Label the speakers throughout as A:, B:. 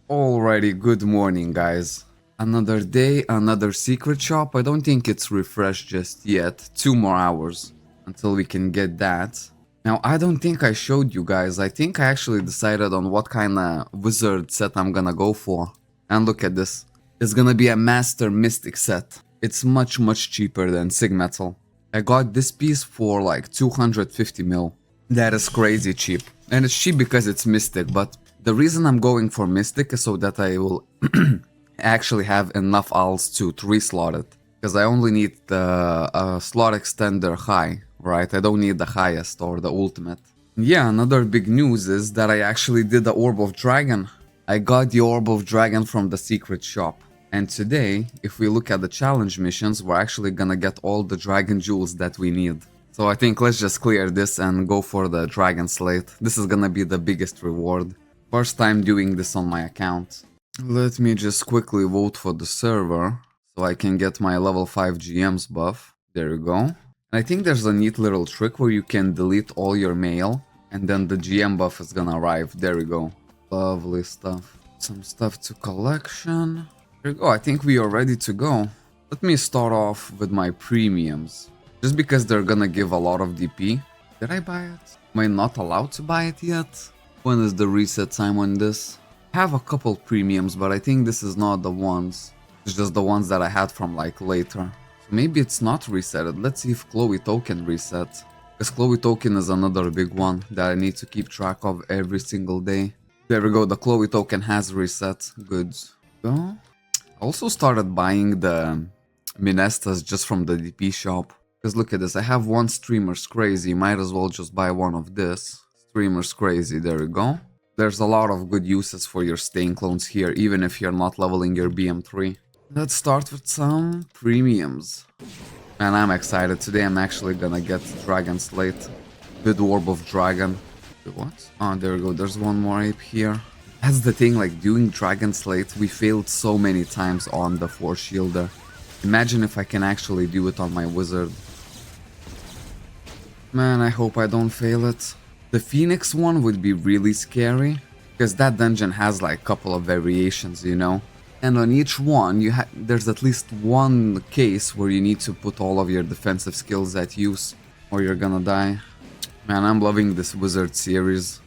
A: Alrighty, good morning, guys. Another day, another secret shop. I don't think it's refreshed just yet. 2 more hours until we can get that. Now, I don't think I showed you guys. I think I actually decided on what kind of wizard set I'm gonna go for. And look at this. It's gonna be a Master Mystic set. It's much cheaper than Sigmetal. I got this piece for like 250 mil. That is crazy cheap. And it's cheap because it's Mystic, but the reason I'm going for Mystic is so that I will actually have enough owls to 3-slot it. Because I only need the slot extender high, right? I don't need the highest or the ultimate. Yeah, another big news is that I actually did the Orb of Dragon. I got the Orb of Dragon from the secret shop. And today, if we look at the challenge missions, we're actually gonna get all the dragon jewels that we need. So I think let's just clear this and go for the dragon slate. This is gonna be the biggest reward. First time doing this on my account. Let me just quickly vote for the server so I can get my level 5 GM's buff. There you go. I think there's a neat little trick where you can delete all your mail and then the GM buff is gonna arrive. There we go. Lovely stuff. Some stuff to collection. There you go. I think we are ready to go. Let me start off with my premiums. Just because they're gonna give a lot of DP. Did I buy it? Am I not allowed to buy it yet? When is the reset time on this? I have a couple premiums, but I think this is not the ones. It's just the ones that I had from like later. So maybe it's not resetted. Let's see if Chloe token reset. Because Chloe token is another big one that I need to keep track of every single day. There we go, the Chloe token has reset. Good. So, I also started buying the Minestas just from the DP shop. Because look at this, I have one Streamer's Crazy. Might as well just buy one of this. Streamer's Crazy, there we go. There's a lot of good uses for your stain clones here, even if you're not leveling your BM3. Let's start with some premiums. And I'm excited. Today I'm actually gonna get Dragon Slate. Good Orb of Dragon. What? Oh, there we go. There's one more ape here. That's the thing, like doing Dragon Slate, we failed so many times on the Force Shielder. Imagine if I can actually do it on my wizard. Man, I hope I don't fail it. The Phoenix one would be really scary, because that dungeon has like a couple of variations, you know? And on each one, there's at least one case where you need to put all of your defensive skills at use, or you're gonna die. Man, I'm loving this Wizard series.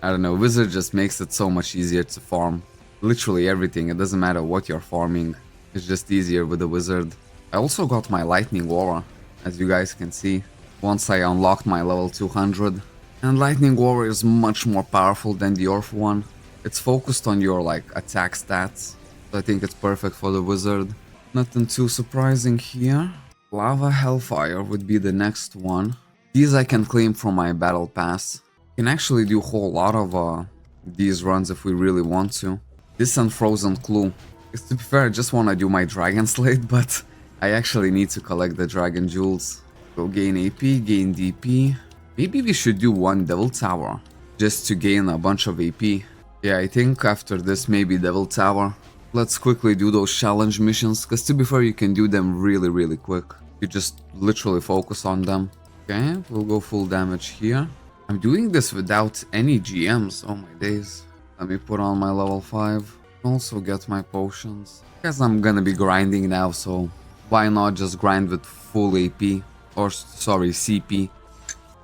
A: I don't know, Wizard just makes it so much easier to farm. Literally everything, it doesn't matter what you're farming, it's just easier with the Wizard. I also got my Lightning Aura, as you guys can see. Once I unlocked my level 200. And Lightning Aura is much more powerful than the Orph one. It's focused on your like attack stats. So I think it's perfect for the wizard. Nothing too surprising here. Lava Hellfire would be the next one. These I can claim from my battle pass. Can actually do a whole lot of these runs if we really want to. This and Frozen Clue. Because to be fair, I just want to do my Dragon Slate, but I actually need to collect the Dragon Jewels. Go gain AP, gain DP. Maybe we should do one Devil Tower, just to gain a bunch of AP. Yeah, I think after this maybe Devil Tower. Let's quickly do those challenge missions, because to be fair you can do them really quick. You just literally focus on them. Okay, we'll go full damage here. I'm doing this without any GMs, oh my days. Let me put on my level 5. Also get my potions. Guess I'm gonna be grinding now, so why not just grind with full AP? Or, sorry, CP.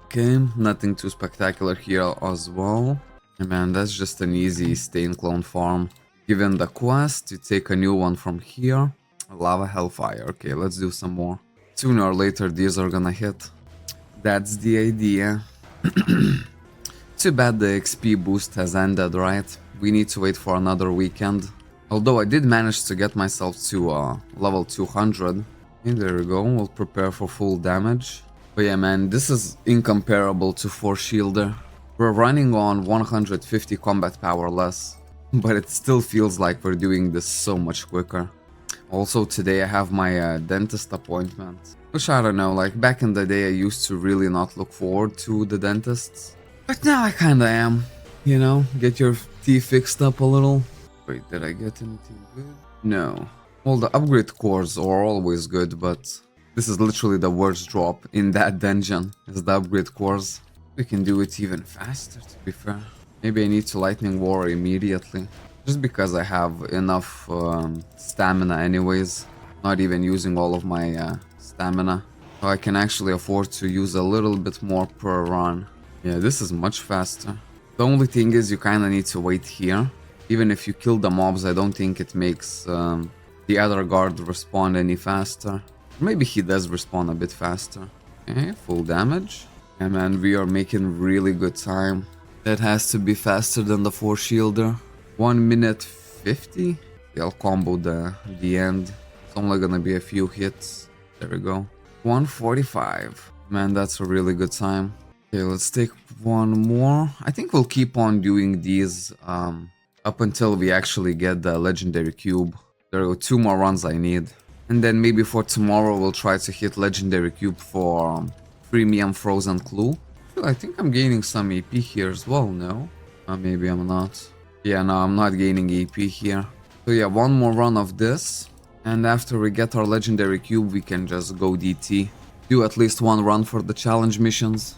A: Okay, nothing too spectacular here as well. And man, that's just an easy stain clone farm. Given the quest, you take a new one from here. Lava Hellfire. Okay, let's do some more. Sooner or later, these are gonna hit. That's the idea. Too bad the XP boost has ended, right? We need to wait for another weekend. Although I did manage to get myself to level 200. Okay, there we go, we'll prepare for full damage. But yeah man, this is incomparable to Force Shielder. We're running on 150 combat power less, but it still feels like we're doing this so much quicker. Also today I have my dentist appointment. Which I don't know, like back in the day I used to really not look forward to the dentists. But now I kinda am, you know, get your teeth fixed up a little. Wait, did I get anything good? No. Well, the upgrade cores are always good, but this is literally the worst drop in that dungeon, is the upgrade cores. We can do it even faster, to be fair. Maybe I need to Lightning War immediately. Just because I have enough stamina anyways. Not even using all of my stamina. So I can actually afford to use a little bit more per run. Yeah, this is much faster. The only thing is you kinda need to wait here. Even if you kill the mobs, I don't think it makes the other guard respawn any faster. Maybe he does respawn a bit faster. Okay, full damage. Yeah, man, we are making really good time. That has to be faster than the 4 shielder. 1 minute 50? Yeah, I'll combo the end. It's only gonna be a few hits. There we go. 145. Man, that's a really good time. Okay, let's take one more. I think we'll keep on doing these up until we actually get the legendary cube. There are 2 more runs I need. And then maybe for tomorrow we'll try to hit legendary cube for premium frozen clue. I think I'm gaining some AP here as well, no? Maybe I'm not. Yeah, no, I'm not gaining AP here. So yeah, one more run of this. And after we get our legendary cube, we can just go DT. Do at least one run for the challenge missions.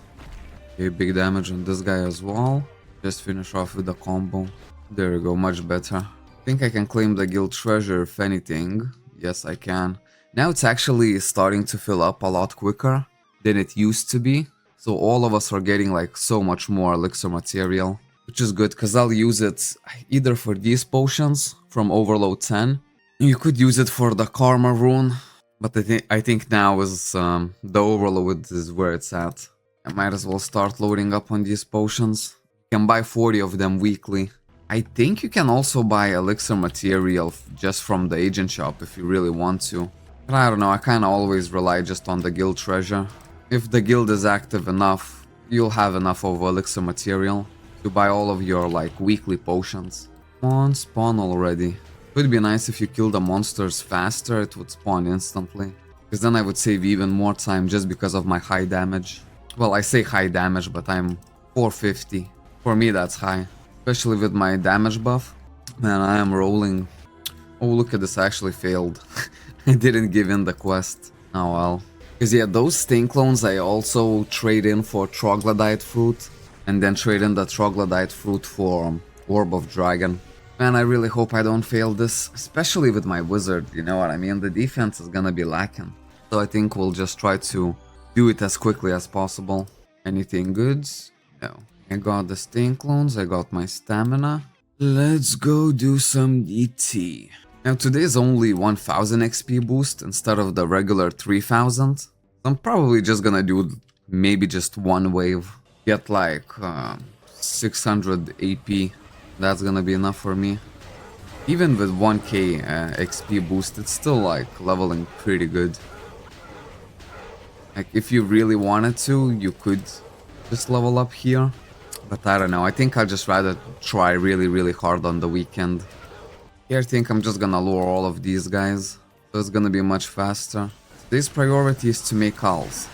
A: Okay, big damage on this guy as well. Just finish off with a combo. There we go, much better. I think I can claim the guild treasure if anything. Yes, I can. Now it's actually starting to fill up a lot quicker than it used to be. So all of us are getting like so much more elixir material, which is good because I'll use it either for these potions from Overload 10. You could use it for the Karma rune, but I think now is the Overload is where it's at. I might as well start loading up on these potions. You can buy 40 of them weekly. I think you can also buy elixir material just from the agent shop if you really want to. But I don't know, I kinda always rely just on the guild treasure. If the guild is active enough, you'll have enough of elixir material to buy all of your like weekly potions. Come on, spawn already. It would be nice if you kill the monsters faster, it would spawn instantly. Because then I would save even more time just because of my high damage. Well, I say high damage, but I'm 450. For me that's high. Especially with my damage buff. Man, I am rolling. Oh, look at this, I actually failed. I didn't give in the quest. Oh well. Because yeah, those stain clones I also trade in for troglodyte fruit. And then trade in the troglodyte fruit for Orb of Dragon. Man, I really hope I don't fail this. Especially with my wizard, you know what I mean? The defense is gonna be lacking. So I think we'll just try to do it as quickly as possible. Anything good? No. I got the stain clones, I got my stamina. Let's go do some DT. Now today is only 1000 XP boost instead of the regular 3000. I'm probably just gonna do maybe just one wave. Get like 600 AP. That's gonna be enough for me. Even with 1k XP boost, it's still like leveling pretty good. Like if you really wanted to, you could just level up here. But I don't know, I think I'd just rather try really hard on the weekend. Here I think I'm just gonna lure all of these guys, so it's gonna be much faster. Today's priority is to make owls.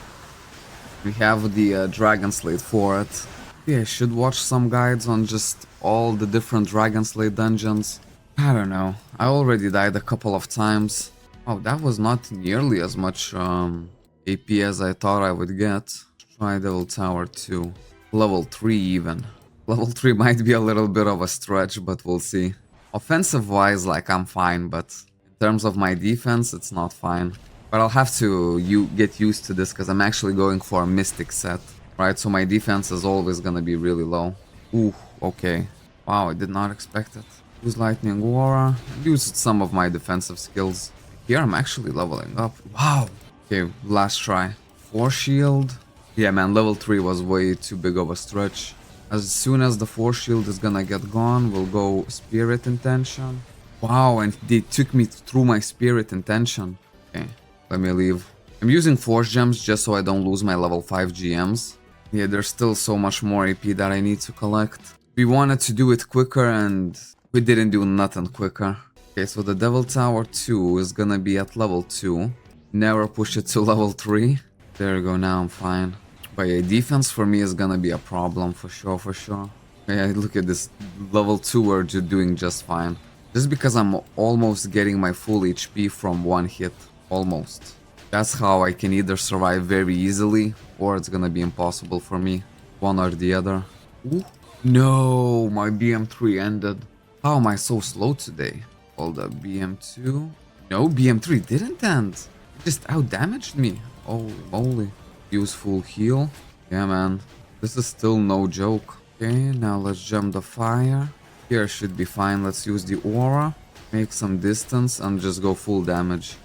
A: We have the Dragon Slate for it. Yeah, I should watch some guides on just all the different Dragon Slate dungeons. I don't know, I already died a couple of times. Oh, that was not nearly as much AP as I thought I would get. Try Devil Tower 2. Level 3 even. Level 3 might be a little bit of a stretch, but we'll see. Offensive wise, like I'm fine, but in terms of my defense, it's not fine. But I'll have to get used to this because I'm actually going for a Mystic set. Right, so my defense is always gonna be really low. Ooh, okay. Wow, I did not expect it. Use Lightning Aura. Used some of my defensive skills. Here I'm actually leveling up. Wow. Okay, last try. 4 shield. Yeah, man, level 3 was way too big of a stretch. As soon as the 4 shield is gonna get gone, we'll go Spirit Intention. Wow, and they took me through my Spirit Intention. Okay, let me leave. I'm using Force Gems just so I don't lose my level 5 GMs. Yeah, there's still so much more AP that I need to collect. We wanted to do it quicker and we didn't do nothing quicker. Okay, so the Devil Tower 2 is gonna be at level 2. Never push it to level 3. There we go, now I'm fine. But yeah, defense for me is gonna be a problem for sure. Yeah, look at this. Level 2 we're doing just fine. Just because I'm almost getting my full HP from one hit. Almost. That's how I can either survive very easily or it's gonna be impossible for me. One or the other. Ooh. No, my BM3 ended. How am I so slow today? Hold up, BM2. No, BM3 didn't end. It just outdamaged me. Holy moly. Useful heal. Yeah, man. This is still no joke. Okay, now let's jump the fire. Here should be fine. Let's use the aura. Make some distance and just go full damage.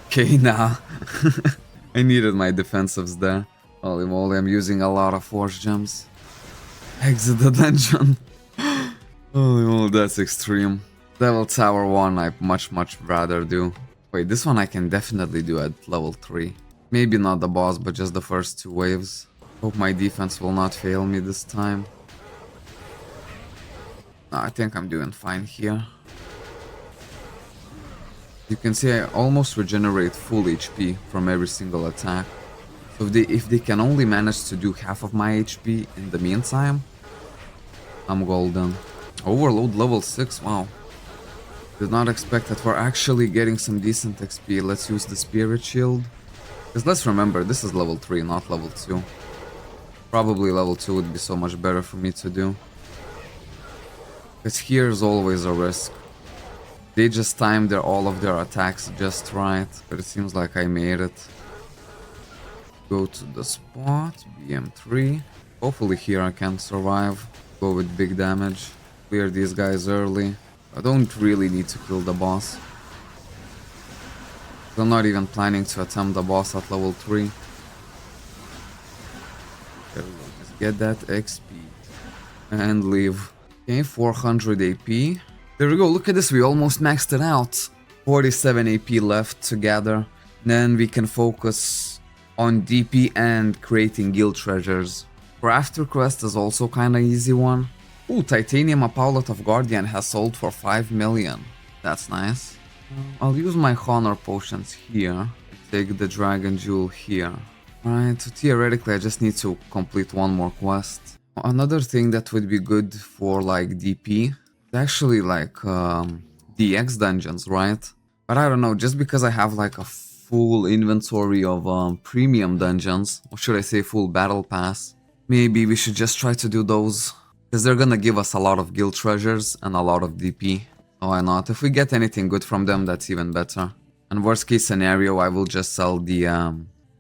A: Okay, nah. I needed my defensives there. Holy moly, I'm using a lot of force gems. Exit the dungeon. Holy moly, that's extreme. Level Tower 1 I much rather do. Wait, this one I can definitely do at level 3. Maybe not the boss, but just the first 2 waves. Hope my defense will not fail me this time. No, I think I'm doing fine here. You can see I almost regenerate full HP from every single attack. So if they can only manage to do half of my HP in the meantime, I'm golden. Overload level 6, wow. Did not expect that we're actually getting some decent XP. Let's use the Spirit Shield. Because let's remember, this is level 3, not level 2. Probably level 2 would be so much better for me to do. Because here's always a risk. They just timed all of their attacks just right, but it seems like I made it. Go to the spot, BM3. Hopefully here I can survive. Go with big damage. Clear these guys early. I don't really need to kill the boss. I'm not even planning to attempt the boss at level 3. There we go, just get that XP. And leave. Okay, 400 AP. There we go, look at this, we almost maxed it out. 47 AP left to gather. Then we can focus on DP and creating guild treasures. Crafter quest is also kinda easy one. Ooh, Titanium Apaulet of Guardian has sold for 5 million. That's nice. I'll use my honor potions here. Take the dragon jewel here. Right, so theoretically I just need to complete one more quest. Another thing that would be good for like DP, actually like DX dungeons, right? But I don't know, just because I have like a full inventory of premium dungeons, or should I say full battle pass, maybe we should just try to do those. Because they're gonna give us a lot of guild treasures and a lot of DP. Why not? If we get anything good from them, that's even better. And worst case scenario, I will just sell the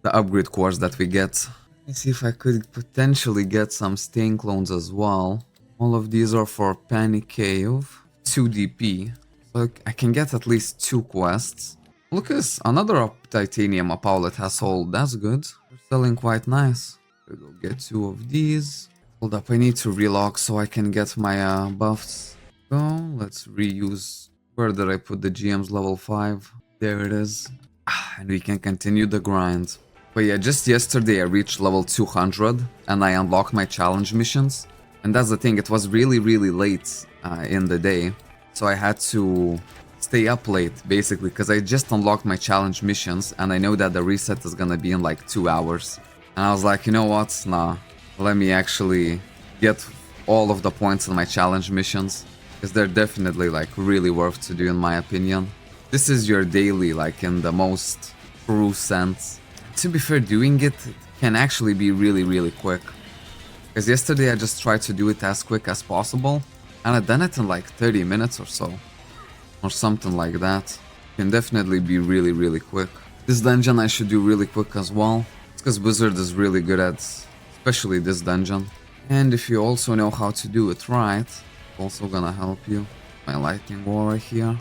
A: upgrade cores that we get. Let me see if I could potentially get some stain clones as well. All of these are for Panic Cave, 2 DP. So I can get at least 2 quests. Look at this, another Titanium Apaulet has sold, that's good. They're selling quite nice. We'll get 2 of these. Hold up, I need to relog so I can get my buffs. So let's reuse. Where did I put the GM's level 5? There it is. And we can continue the grind. But yeah, just yesterday I reached level 200 and I unlocked my challenge missions. And that's the thing, it was really late in the day. So I had to stay up late basically because I just unlocked my challenge missions and I know that the reset is gonna be in like 2 hours. And I was like, you know what, nah, let me actually get all of the points in my challenge missions. Because they're definitely like really worth to do in my opinion. This is your daily like in the most true sense. To be fair, doing it can actually be really quick. Because yesterday I just tried to do it as quick as possible. And I done it in like 30 minutes or so. Or something like that. It can definitely be really quick. This dungeon I should do really quick as well. It's because Wizard is really good at especially this dungeon. And if you also know how to do it right, also gonna help you. My lightning aura here.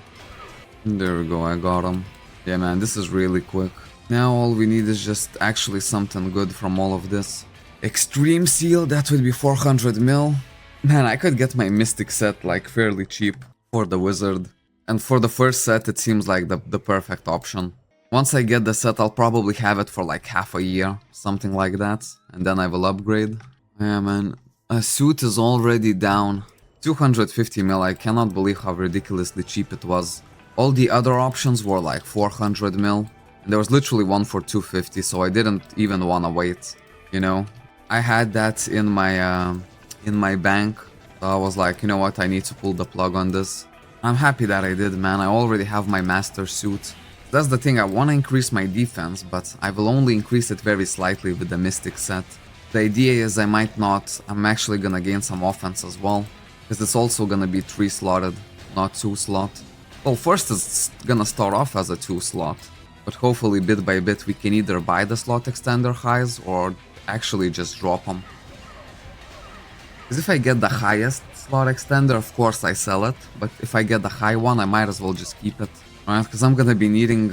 A: And there we go, I got him. Yeah man, this is really quick. Now all we need is just actually something good from all of this. Extreme Seal, that would be 400 mil. Man, I could get my Mystic set like fairly cheap for the Wizard. And for the first set, it seems like the perfect option. Once I get the set, I'll probably have it for like half a year, something like that. And then I will upgrade. Yeah man, a suit is already down. 250 mil, I cannot believe how ridiculously cheap it was. All the other options were like 400 mil. And there was literally one for 250, so I didn't even want to wait, you know. I had that in my bank, so I was like, you know what, I need to pull the plug on this. I'm happy that I did, man. I already have my master suit. That's the thing, I want to increase my defense, but I will only increase it very slightly with the Mystic set. The idea is I'm actually gonna gain some offense as well, because it's also gonna be 3 slotted, not 2 slot. Well, first it's gonna start off as a 2 slot, but hopefully bit by bit we can either buy the slot extender highs or actually just drop them. Because if I get the highest slot extender, of course I sell it, but if I get the high one, I might as well just keep it, right? Because I'm gonna be needing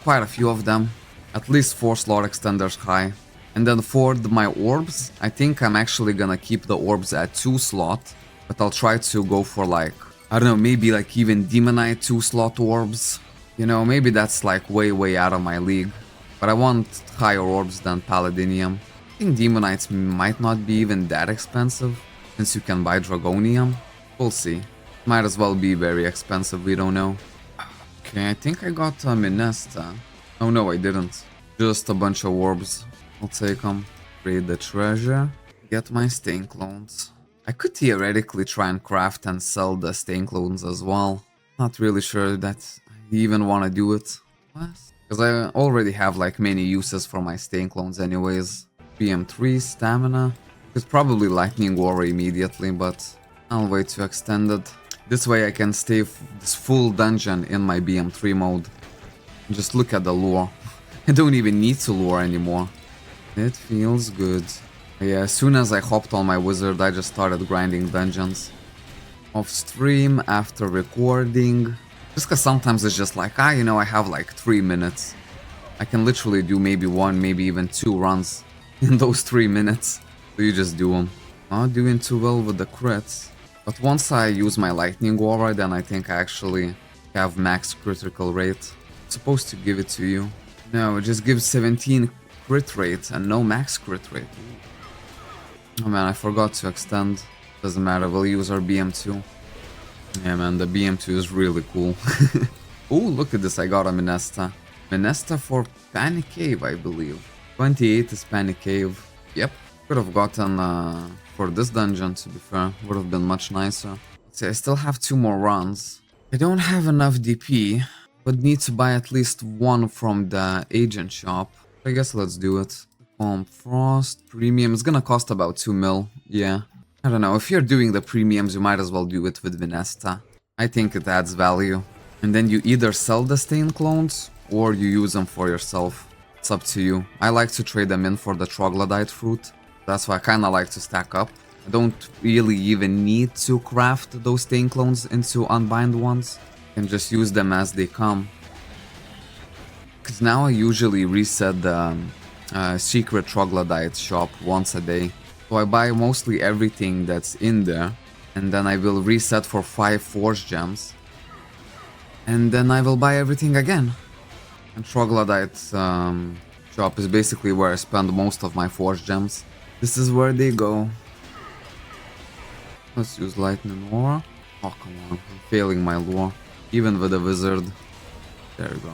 A: quite a few of them, at least 4 slot extenders high. And then for my orbs, I think I'm actually gonna keep the orbs at 2 slot, but I'll try to go for like, I don't know, maybe like even Demonite 2 slot orbs. You know, maybe that's like way out of my league, but I want higher orbs than Paladinium. I think Demonites might not be even that expensive, since you can buy Dragonium. We'll see. Might as well be very expensive, we don't know. Okay, I think I got Minesta. Oh no, I didn't. Just a bunch of orbs. I'll take them. Raid the treasure. Get my stain clones. I could theoretically try and craft and sell the stain clones as well. Not really sure that I even want to do it. Because I already have like many uses for my stain clones anyways. BM3, stamina. Could probably lightning aura immediately, but I'll wait to extend it. This way I can stay this full dungeon in my BM3 mode. Just look at the lure. I don't even need to lure anymore. It feels good. Yeah, as soon as I hopped on my wizard, I just started grinding dungeons. Off stream, after recording. Just cause sometimes it's just like, you know, I have like 3 minutes. I can literally do maybe 1, maybe even 2 runs in those 3 minutes. So you just do them. Not doing too well with the crits. But once I use my lightning aura, then I think I actually have max critical rate. I'm supposed to give it to you. No, it just gives 17 crit rate and no max crit rate. Oh man, I forgot to extend. Doesn't matter, we'll use our BM2. Yeah man, the BM2 is really cool. Oh, look at this, I got a Minesta. Minesta for Panic Cave, I believe. 28 is Panic Cave. Yep, could have gotten for this dungeon, to be fair. Would have been much nicer. See, I still have 2 more runs. I don't have enough DP, but need to buy at least 1 from the agent shop. I guess let's do it. Frost premium is gonna cost about 2 mil. Yeah, I don't know, if you're doing the premiums, you might as well do it with Vinesta. I think it adds value. And then you either sell the stain clones or you use them for yourself. It's up to you. I like to trade them in for the troglodyte fruit. That's why I kinda like to stack up. I don't really even need to craft those stain clones into unbind ones. I can just use them as they come. Cause now I usually reset the secret troglodyte shop once a day. So I buy mostly everything that's in there, and then I will reset for 5 force gems, and then I will buy everything again. And troglodyte shop is basically where I spend most of my force gems. This is where they go. Let's use lightning aura. Oh come on, I'm failing my lure, even with a wizard. There we go.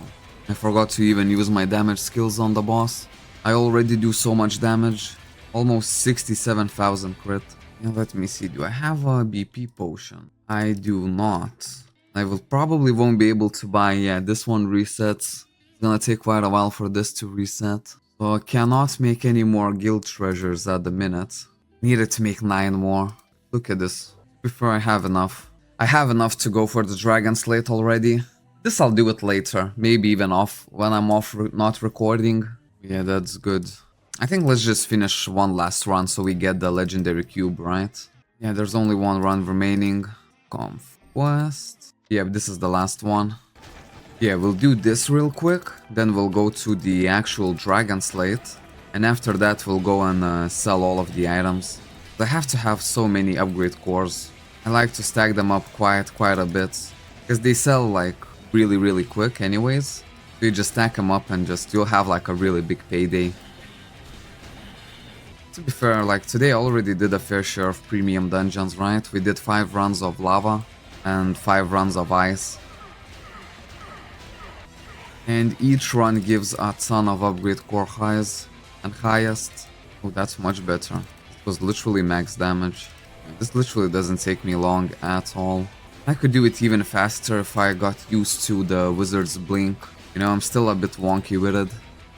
A: I forgot to even use my damage skills on the boss. I already do so much damage. Almost 67,000 crit. And let me see, do I have a BP potion? I do not. I will probably won't be able to buy, yeah, this one resets. It's gonna take quite a while for this to reset. So I cannot make any more guild treasures at the minute. Needed to make 9 more. Look at this. Before I have enough. I have enough to go for the dragon slate already. This I'll do it later. Maybe even off, when I'm off not recording. Yeah, that's good. I think let's just finish one last run so we get the legendary cube, right? Yeah, there's only 1 run remaining. Conquest. Yeah, this is the last one. Yeah, we'll do this real quick. Then we'll go to the actual dragon slate. And after that we'll go and sell all of the items. I have to have so many upgrade cores. I like to stack them up quite a bit. Because they sell like really quick anyways. So you just stack them up and just you'll have like a really big payday. To be fair, like today I already did a fair share of premium dungeons, right? We did 5 runs of lava and 5 runs of ice. And each run gives a ton of upgrade core highs and highest. Oh, that's much better. It was literally max damage. This literally doesn't take me long at all. I could do it even faster if I got used to the wizard's blink. You know, I'm still a bit wonky with it.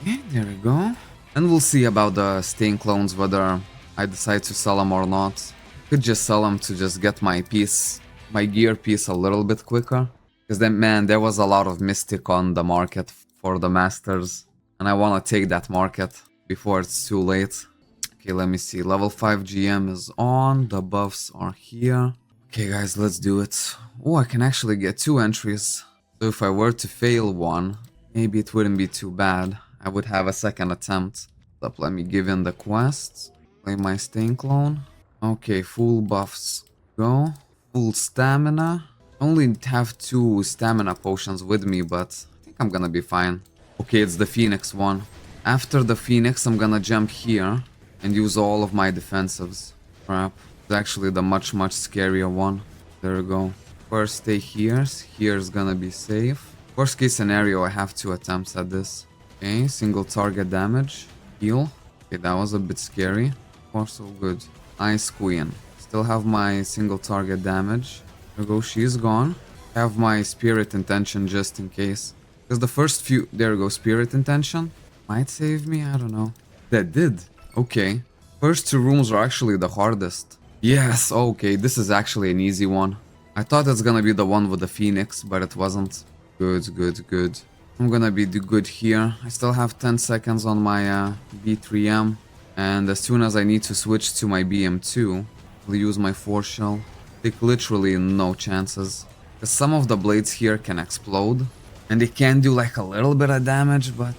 A: Yeah, there we go. And we'll see about the stain clones, whether I decide to sell them or not. Could just sell them to just get my piece, my gear piece a little bit quicker. Because then, man, there was a lot of Mystic on the market for the Masters. And I want to take that market before it's too late. Okay, let me see. Level 5 GM is on. The buffs are here. Okay, guys, let's do it. Oh, I can actually get 2 entries. So if I were to fail one, maybe it wouldn't be too bad. I would have a second attempt. Let me give in the quests. Play my Stain Clone. Okay, full buffs. Go. Full stamina. Only have 2 stamina potions with me, but I think I'm gonna be fine. Okay, it's the Phoenix one. After the Phoenix, I'm gonna jump here and use all of my defensives. Crap. It's actually the much scarier one. There we go. First stay here. Here's gonna be safe. Worst case scenario, I have 2 attempts at this. Okay, single target damage. Heal. Okay, that was a bit scary. Far so good. Ice Queen. Still have my single target damage. There we go, she's gone. Have my Spirit Intention just in case. Because the first few... There we go, Spirit Intention. Might save me, I don't know. That did. Okay. First 2 rooms are actually the hardest. Yes, okay, this is actually an easy one. I thought it's gonna be the one with the Phoenix, but it wasn't. Good. I'm gonna be good here. I still have 10 seconds on my B3M. And as soon as I need to switch to my BM2, I'll use my Force Shell. Take literally no chances. Because some of the blades here can explode. And they can do like a little bit of damage, but...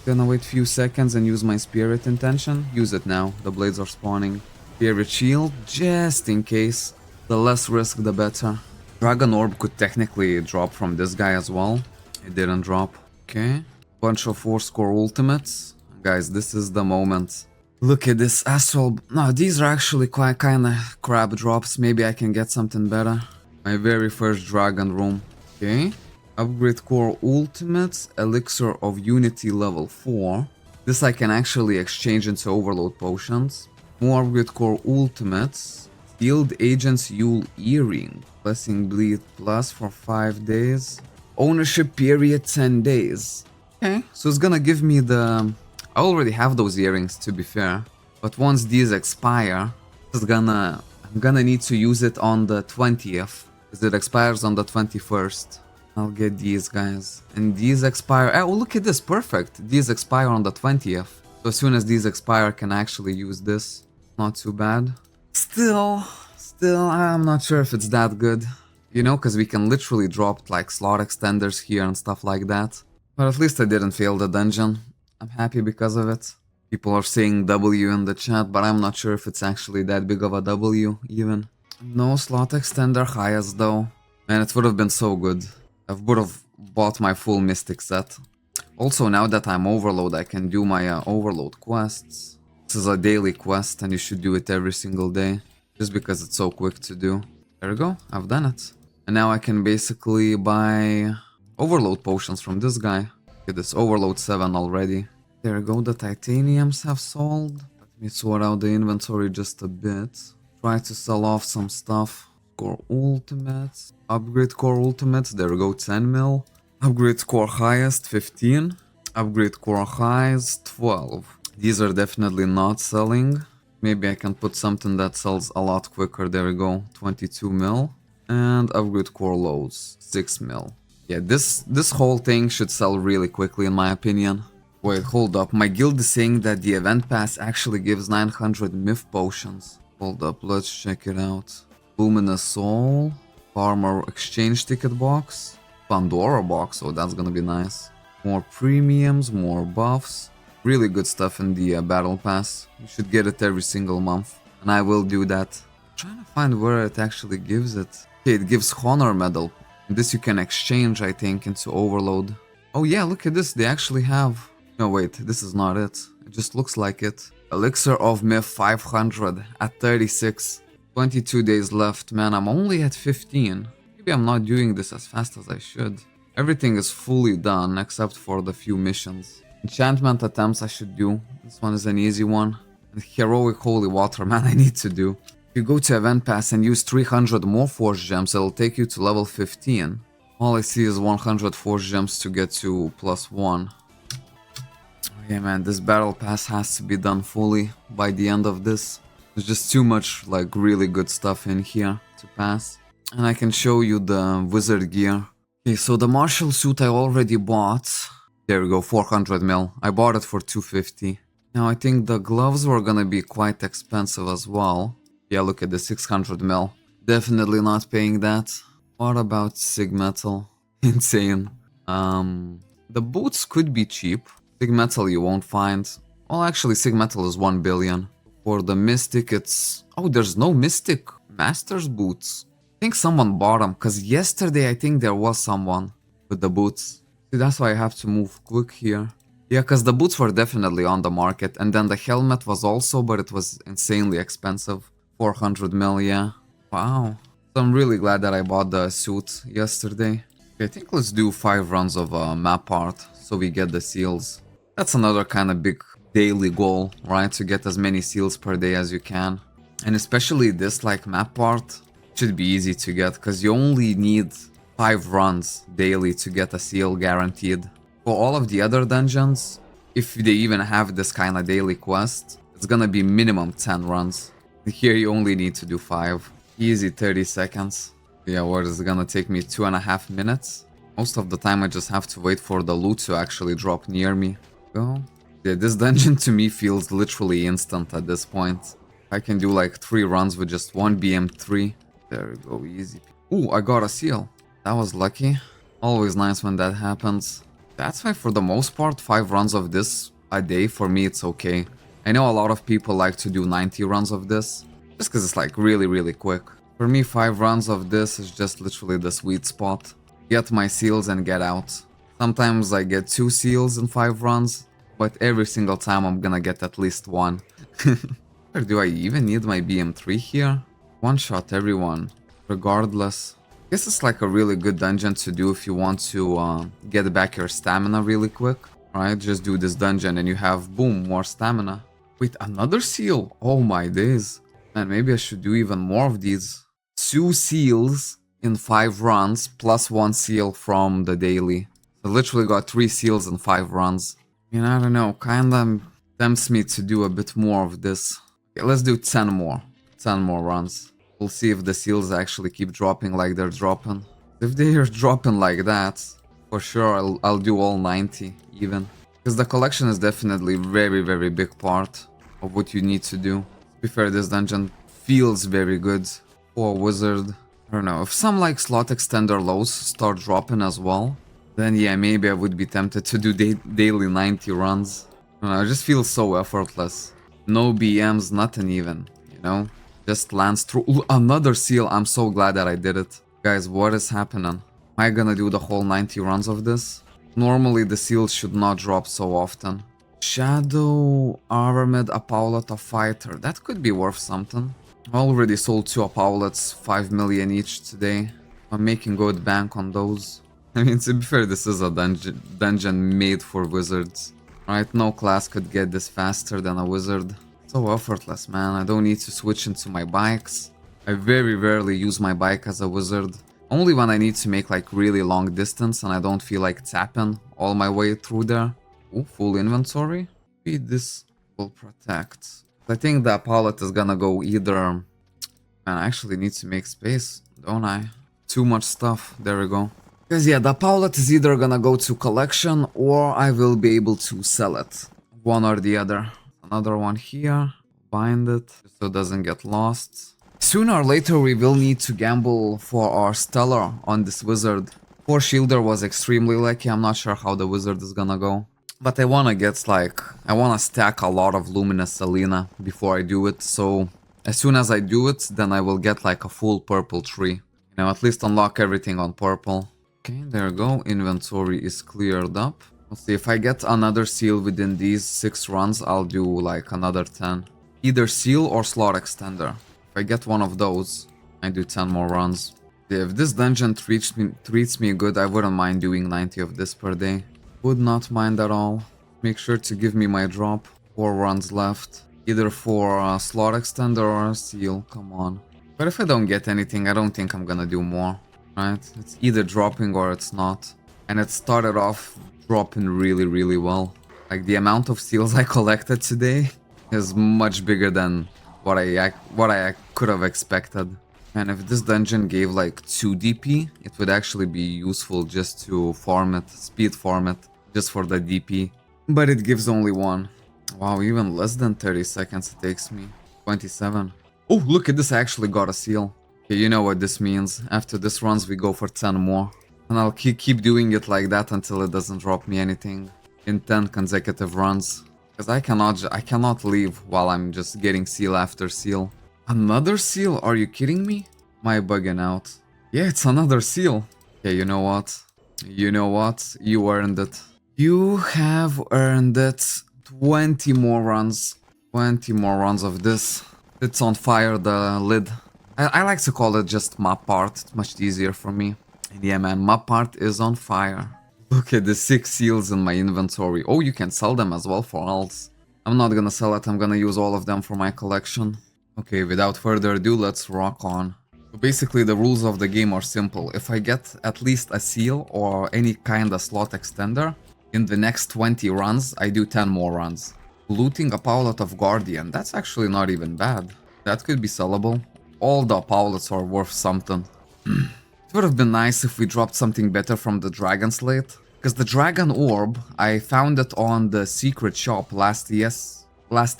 A: Gonna wait a few seconds and use my Spirit Intention. Use it now, the blades are spawning. Spirit Shield, just in case. The less risk, the better. Dragon Orb could technically drop from this guy as well. It didn't drop. Okay. Bunch of 4-score ultimates. Guys, this is the moment. Look at this Astral... No, these are actually quite kinda crap drops. Maybe I can get something better. My very first Dragon Room. Okay. Upgrade Core Ultimates, Elixir of Unity level 4. This I can actually exchange into Overload Potions. More Upgrade Core Ultimates. Field Agent's Yule Earring. Blessing Bleed Plus for 5 days. Ownership period 10 days. Okay, so it's gonna give me the... I already have those earrings, to be fair. But once these expire, I'm gonna need to use it on the 20th. Because it expires on the 21st. I'll get these guys. And these expire... Oh, look at this. Perfect. These expire on the 20th. So as soon as these expire, I can actually use this. Not too bad. Still, I'm not sure if it's that good. You know, because we can literally drop like slot extenders here and stuff like that. But at least I didn't fail the dungeon. I'm happy because of it. People are saying W in the chat, but I'm not sure if it's actually that big of a W, even. No slot extender highest though. Man, it would have been so good. I would have bought my full Mystic set. Also, now that I'm Overload, I can do my Overload quests. This is a daily quest and you should do it every single day. Just because it's so quick to do. There we go, I've done it. And now I can basically buy Overload potions from this guy. Get this Overload 7 already. There we go, the titaniums have sold. Let me sort out the inventory just a bit. Try to sell off some stuff. Core Ultimates. Upgrade Core Ultimates, there we go, 10 mil. Upgrade Core Highest, 15. Upgrade Core Highs, 12. These are definitely not selling. Maybe I can put something that sells a lot quicker, there we go, 22 mil. And Upgrade Core Lows, 6 mil. Yeah, this whole thing should sell really quickly in my opinion. Wait, hold up, my guild is saying that the event pass actually gives 900 myth potions. Hold up, let's check it out. Luminous Soul, Farmer Exchange Ticket Box, Pandora Box, oh that's gonna be nice. More premiums, more buffs, really good stuff in the Battle Pass. You should get it every single month, and I will do that. I'm trying to find where it actually gives it. Okay, it gives Honor Medal. This you can exchange, I think, into Overload. Oh yeah, look at this, they actually have... No wait, this is not it. It just looks like it. Elixir of Myth 500 at 36. 22 days left, man, I'm only at 15. Maybe I'm not doing this as fast as I should. Everything is fully done except for the few missions. Enchantment attempts I should do. This one is an easy one. And Heroic Holy Water, man, I need to do. If you go to Event Pass and use 300 more Force Gems, it'll take you to level 15. All I see is 100 Force Gems to get to +1. Yeah, man, this battle pass has to be done fully by the end of this. There's just too much, like, really good stuff in here to pass. And I can show you the wizard gear. Okay, so the martial suit I already bought. There we go, 400 mil. I bought it for 250. Now I think the gloves were gonna be quite expensive as well. Yeah, look at the 600 mil. Definitely not paying that. What about Sig Metal? Insane. The boots could be cheap. Sig Metal you won't find. Well, actually, Sig Metal is 1 billion. For the Mystic, it's... Oh, there's no Mystic Master's boots. I think someone bought them, because yesterday I think there was someone with the boots. See, that's why I have to move quick here. Yeah, because the boots were definitely on the market, and then the helmet was also, but it was insanely expensive. 400 mil, yeah. Wow. So I'm really glad that I bought the suit yesterday. Okay, I think let's do 5 runs of map art, so we get the seals. That's another kind of big daily goal, right? To get as many seals per day as you can. And especially this, like, map art should be easy to get, because you only need 5 runs daily to get a seal guaranteed. For all of the other dungeons, if they even have this kind of daily quest, it's gonna be minimum 10 runs. Here you only need to do 5. Easy 30 seconds. Yeah, what is it gonna take me 2.5 minutes? Most of the time I just have to wait for the loot to actually drop near me. Go. Yeah, this dungeon to me feels literally instant at this point. I can do like 3 runs with just 1 BM3. There we go, easy. Ooh, I got a seal. That was lucky. Always nice when that happens. That's why for the most part 5 runs of this a day for me it's okay. I know a lot of people like to do 90 runs of this, just because it's like really quick. For me 5 runs of this is just literally the sweet spot. Get my seals and get out. Sometimes I get 2 seals in 5 runs, but every single time I'm gonna get at least 1. Or do I even need my BM3 here? One shot everyone, regardless. Guess it's like a really good dungeon to do if you want to get back your stamina really quick. Right, just do this dungeon and you have, boom, more stamina. Wait, another seal? Oh my days. Man, maybe I should do even more of these. 2 seals in 5 runs, plus 1 seal from the daily. I literally got 3 seals in 5 runs. I mean, I don't know, kinda tempts me to do a bit more of this. Okay, let's do 10 more. 10 more runs. We'll see if the seals actually keep dropping like they're dropping. If they are dropping like that, for sure I'll do all 90 even. Because the collection is definitely very big part of what you need to do. To be fair, this dungeon feels very good for a wizard. I don't know, if some like slot extender lows start dropping as well, then yeah, maybe I would be tempted to do daily 90 runs. I don't know, it just feels so effortless. No BMs, nothing even, you know? Just lands through. Ooh, another seal, I'm so glad that I did it. Guys, what is happening? Am I gonna do the whole 90 runs of this? Normally the seals should not drop so often. Shadow Armored Apaulet of Fighter, that could be worth something. I already sold 2 Apaulets, 5 million each today. I'm making good bank on those. I mean, to be fair, this is a dungeon made for wizards. Right, no class could get this faster than a wizard. So effortless, man. I don't need to switch into my bikes. I very rarely use my bike as a wizard. Only when I need to make like really long distance and I don't feel like tapping all my way through there. Ooh, full inventory. Maybe this will protect. I think the pallet is gonna go either... Man, I actually need to make space, don't I? Too much stuff. There we go. Because yeah, the pallet is either gonna go to collection or I will be able to sell it. One or the other. Another one here. Bind it so it doesn't get lost. Sooner or later we will need to gamble for our stellar on this wizard. Poor Shielder was extremely lucky. I'm not sure how the wizard is gonna go. But I wanna get like... I wanna stack a lot of Luminous Selena before I do it. So as soon as I do it, then I will get like a full purple tree. You know, at least unlock everything on purple. Okay, there we go. Inventory is cleared up. Let's see, if I get another seal within these 6 runs, I'll do like another 10. Either seal or slot extender. If I get one of those, I do 10 more runs. Yeah, if this dungeon treats me good, I wouldn't mind doing 90 of this per day. Would not mind at all. Make sure to give me my drop. 4 runs left. Either for a slot extender or a seal, come on. But if I don't get anything, I don't think I'm gonna do more. Right? It's either dropping or it's not. And it started off dropping really well. Like the amount of seals I collected today is much bigger than what I could have expected. And if this dungeon gave like 2 DP, it would actually be useful just to farm it, speed farm it, just for the DP. But it gives only 1. Wow, even less than 30 seconds it takes me. 27. Oh, look at this, I actually got a seal. Okay, you know what this means. After this runs, we go for 10 more. And I'll keep doing it like that until it doesn't drop me anything in 10 consecutive runs. Because I cannot leave while I'm just getting seal after seal. Another seal? Are you kidding me? Am I bugging out? Yeah, it's another seal. Okay, you know what? You know what? You earned it. You have earned it. 20 more runs. 20 more runs of this. It's on fire, the lid. I like to call it just map part. It's much easier for me. And yeah, man, map part is on fire. Look at the 6 seals in my inventory. Oh, you can sell them as well for alts. I'm not gonna sell it. I'm gonna use all of them for my collection. Okay, without further ado, let's rock on. So basically, the rules of the game are simple. If I get at least a seal or any kind of slot extender, in the next 20 runs, I do 10 more runs. Looting a Paulet of Guardian, that's actually not even bad. That could be sellable. All the Paulets are worth something. It would have been nice if we dropped something better from the Dragon Slate. Because the Dragon Orb, I found it on the secret shop last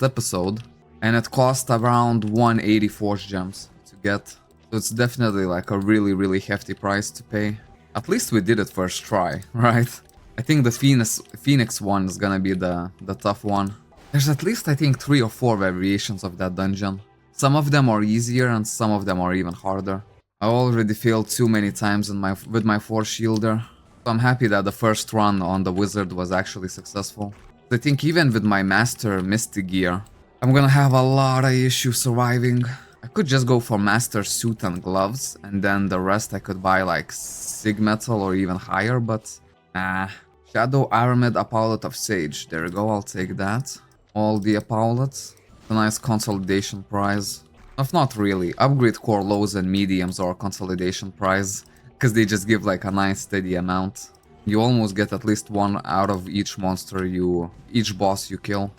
A: episode. And it cost around 180 Force Gems to get. So it's definitely like a really, really hefty price to pay. At least we did it first try, right? I think the Phoenix one is gonna be the tough one. There's at least, I think, 3 or 4 variations of that dungeon. Some of them are easier and some of them are even harder. I already failed too many times with my Force Shielder. So I'm happy that the first run on the Wizard was actually successful. I think even with my Master Misty gear, I'm gonna have a lot of issues surviving. I could just go for Master Suit and Gloves, and then the rest I could buy like Sig Metal or even higher, but nah. Shadow Armed Apaulet of Sage. There we go, I'll take that. All the Apaulets. A nice consolidation prize. If not really, upgrade core lows and mediums or consolidation prize, because they just give like a nice steady amount. You almost get at least 1 out of each monster each boss you kill.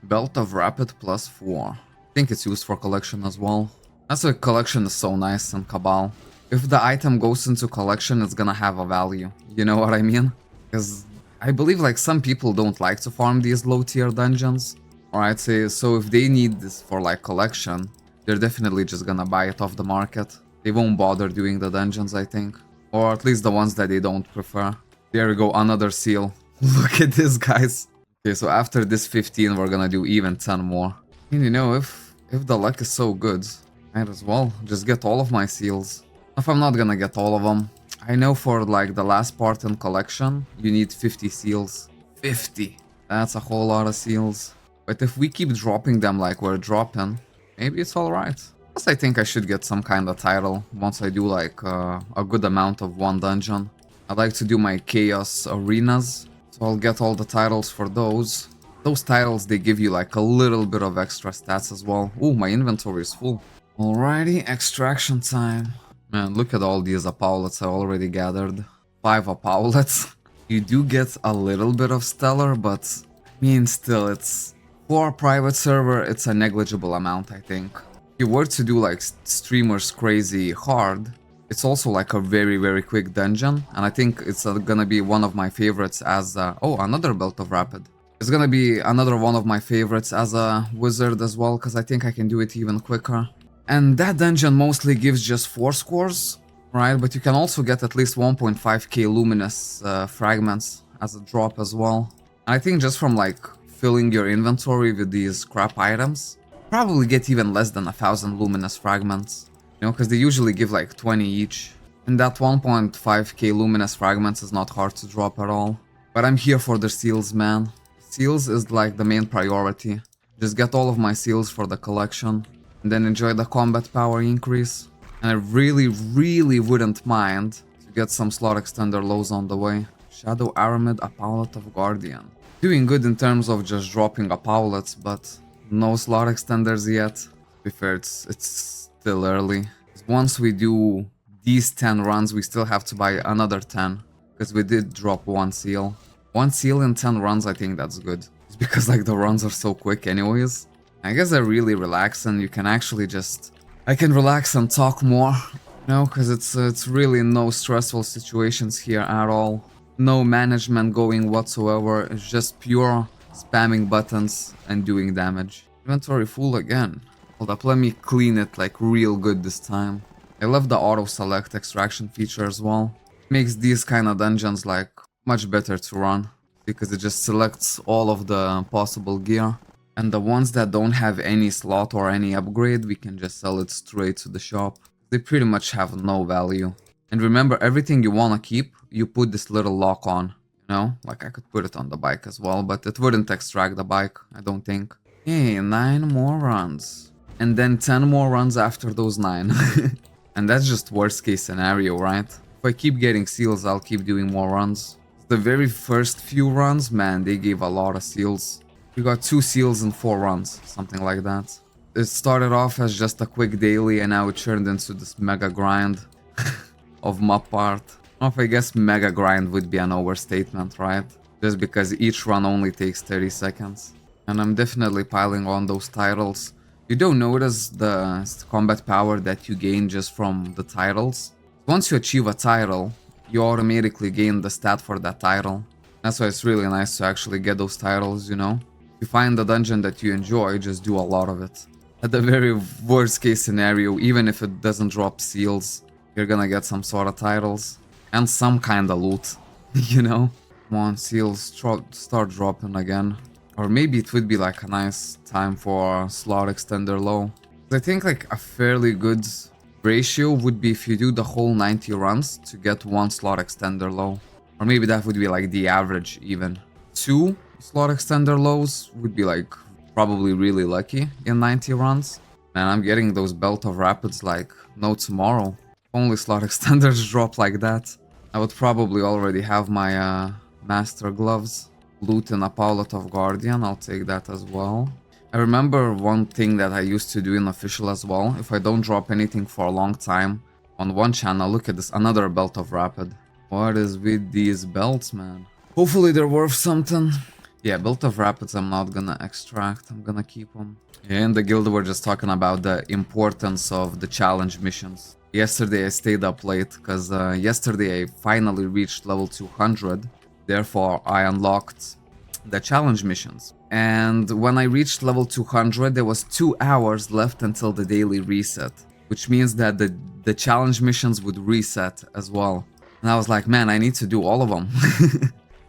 A: Belt of Rapid plus 4. I think it's used for collection as well. That's why collection is so nice in Cabal. If the item goes into collection, it's gonna have a value. You know what I mean? Because I believe like some people don't like to farm these low tier dungeons. Alright, so if they need this for like collection, they're definitely just gonna buy it off the market. They won't bother doing the dungeons, I think. Or at least the ones that they don't prefer. There we go, another seal. Look at this, guys. Okay, so after this 15, we're gonna do even 10 more. And you know, if the luck is so good, might as well just get all of my seals. If I'm not gonna get all of them, I know for like the last part in collection, you need 50 seals. 50! That's a whole lot of seals. But if we keep dropping them like we're dropping, maybe it's alright. Plus I think I should get some kind of title once I do like a good amount of one dungeon. I'd like to do my Chaos Arenas, so I'll get all the titles for those. Those titles, they give you like a little bit of extra stats as well. Ooh, my inventory is full. Alrighty, extraction time. Man, look at all these Apaulets I already gathered. 5 Apaulets. You do get a little bit of Stellar, but I mean still, it's... For a private server, it's a negligible amount, I think. If you were to do like Streamers Crazy Hard, it's also like a very, very quick dungeon. And I think it's gonna be one of my favorites as... oh, another Belt of Rapid. It's gonna be another one of my favorites as a wizard as well, because I think I can do it even quicker. And that dungeon mostly gives just 4 scores, right? But you can also get at least 1.5k luminous fragments as a drop as well. And I think just from like filling your inventory with these scrap items, probably get even less than 1000 luminous fragments. You know, because they usually give like 20 each. And that 1.5k luminous fragments is not hard to drop at all. But I'm here for the seals, man. Seals is like the main priority. Just get all of my seals for the collection. And then enjoy the combat power increase. And I really, really wouldn't mind to get some slot extender lows on the way. Shadow Aramid, Apaulet of Guardian. Doing good in terms of just dropping Apaulets, but no slot extenders yet. To be fair, it's still early. Once we do these 10 runs, we still have to buy another 10. Because we did drop 1 seal. 1 seal in 10 runs, I think that's good. It's because like the runs are so quick anyways. I guess they're really relaxing. You can actually just... I can relax and talk more, you know, because it's really no stressful situations here at all. No management going whatsoever. It's just pure spamming buttons and doing damage. Inventory full again. Hold up, let me clean it like real good this time. I love the auto select extraction feature as well. Makes these kind of dungeons like much better to run because it just selects all of the possible gear. And the ones that don't have any slot or any upgrade, we can just sell it straight to the shop. They pretty much have no value. And remember, everything you wanna keep, you put this little lock on. You know, like I could put it on the bike as well, but it wouldn't extract the bike, I don't think. Okay, 9 more runs. And then 10 more runs after those 9. And that's just worst case scenario, right? If I keep getting seals, I'll keep doing more runs. The very first few runs, man, they gave a lot of seals. We got 2 seals in 4 runs, something like that. It started off as just a quick daily and now it turned into this mega grind of map part. I guess mega grind would be an overstatement, right? Just because each run only takes 30 seconds. And I'm definitely piling on those titles. You don't notice the combat power that you gain just from the titles. Once you achieve a title, you automatically gain the stat for that title. That's why it's really nice to actually get those titles, you know? If you find a dungeon that you enjoy, just do a lot of it. At the very worst case scenario, even if it doesn't drop seals, you're gonna get some sort of titles. And some kind of loot, you know? Come on, seals, start dropping again. Or maybe it would be like a nice time for slot extender low. I think like a fairly good ratio would be if you do the whole 90 runs to get 1 slot extender low. Or maybe that would be like the average even. 2 slot extender lows would be like probably really lucky in 90 runs. And I'm getting those Belt of Rapids like no tomorrow. Only slot extenders drop like that. I would probably already have my master gloves. Loot in a Paulet of Guardian, I'll take that as well. I remember one thing that I used to do in official as well. If I don't drop anything for a long time on one channel, look at this, another Belt of Rapid. What is with these belts, man? Hopefully they're worth something. Yeah, Belt of Rapids I'm not gonna extract, I'm gonna keep them. Yeah, in the guild we're just talking about the importance of the challenge missions. Yesterday I stayed up late because yesterday I finally reached level 200. Therefore, I unlocked the challenge missions. And when I reached level 200, there was 2 hours left until the daily reset. Which means that the challenge missions would reset as well. And I was like, man, I need to do all of them.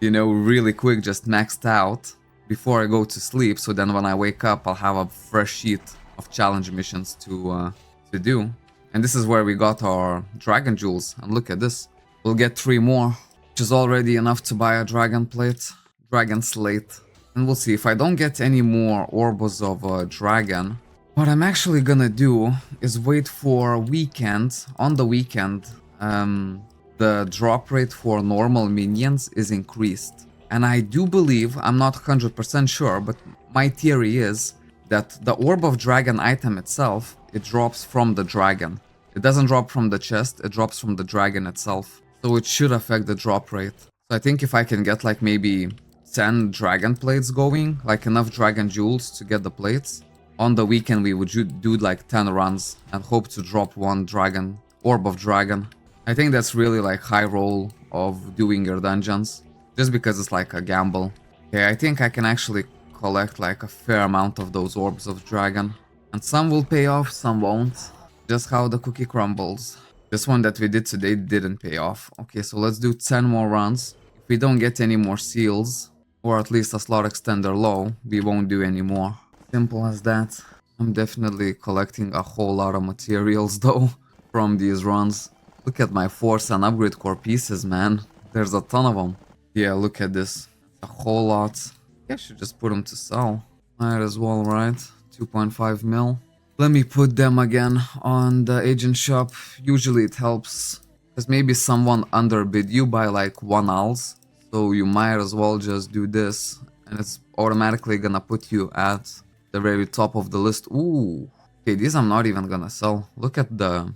A: You know, really quick, just maxed out before I go to sleep. So then when I wake up, I'll have a fresh sheet of challenge missions to do. And this is where we got our dragon jewels. And look at this. We'll get 3 more. Which is already enough to buy a dragon plate, dragon slate. And we'll see, if I don't get any more orbs of a dragon, what I'm actually gonna do is wait for weekend. On the weekend, the drop rate for normal minions is increased. And I do believe, I'm not 100% sure, but my theory is that the orb of dragon item itself, it drops from the dragon. It doesn't drop from the chest, it drops from the dragon itself. So it should affect the drop rate. So I think if I can get like maybe 10 dragon plates going, like enough dragon jewels to get the plates, on the weekend we would do like 10 runs and hope to drop 1 dragon, orb of dragon. I think that's really like high roll of doing your dungeons, just because it's like a gamble. Okay, I think I can actually collect like a fair amount of those orbs of dragon. And some will pay off, some won't. Just how the cookie crumbles. This one that we did today didn't pay off. Okay, so let's do 10 more runs. If we don't get any more seals, or at least a slot extender low, we won't do any more. Simple as that. I'm definitely collecting a whole lot of materials though from these runs. Look at my force and upgrade core pieces, man. There's a ton of them. Yeah, look at this. A whole lot. I should just put them to sell. Might as well, right? 2.5 mil. Let me put them again on the agent shop. Usually it helps because maybe someone underbid you by like 1 ounce. So you might as well just do this and it's automatically gonna put you at the very top of the list. Ooh. Okay, these I'm not even gonna sell. Look at the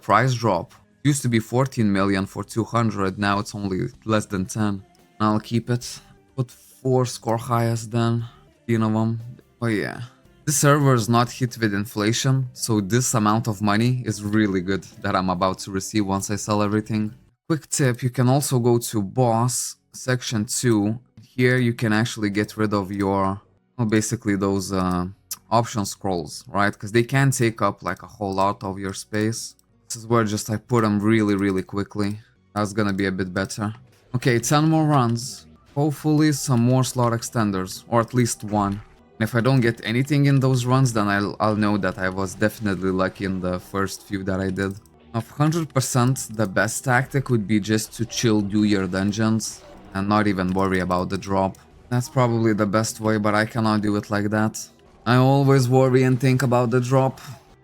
A: price drop. It used to be 14 million for 200, now it's only less than 10. I'll keep it. Put 4 score highest then. 15 of them. Oh yeah. This server is not hit with inflation, so this amount of money is really good that I'm about to receive once I sell everything. Quick tip, you can also go to boss, section 2. Here you can actually get rid of your, well, basically those option scrolls, right? Because they can take up like a whole lot of your space. This is where just I put them really quickly. That's gonna be a bit better. Okay, 10 more runs. Hopefully some more slot extenders, or at least one. If I don't get anything in those runs, then I'll know that I was definitely lucky in the first few that I did. Of 100%, the best tactic would be just to chill, do your dungeons, and not even worry about the drop. That's probably the best way, but I cannot do it like that. I always worry and think about the drop.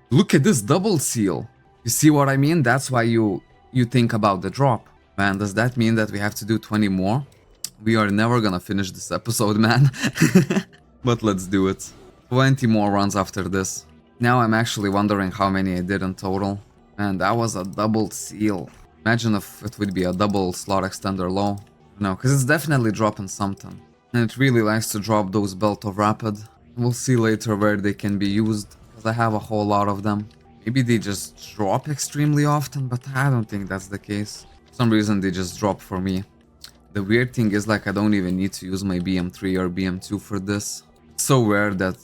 A: Look at this double seal. You see what I mean? That's why you think about the drop. Man, does that mean that we have to do 20 more? We are never gonna finish this episode, man. But let's do it. 20 more runs after this. Now I'm actually wondering how many I did in total. And that was a double seal. Imagine if it would be a double slot extender low. No, because it's definitely dropping something. And it really likes to drop those Belt of Rapid. We'll see later where they can be used, because I have a whole lot of them. Maybe they just drop extremely often, but I don't think that's the case. For some reason they just drop for me. The weird thing is, like, I don't even need to use my BM3 or BM2 for this. It's so rare that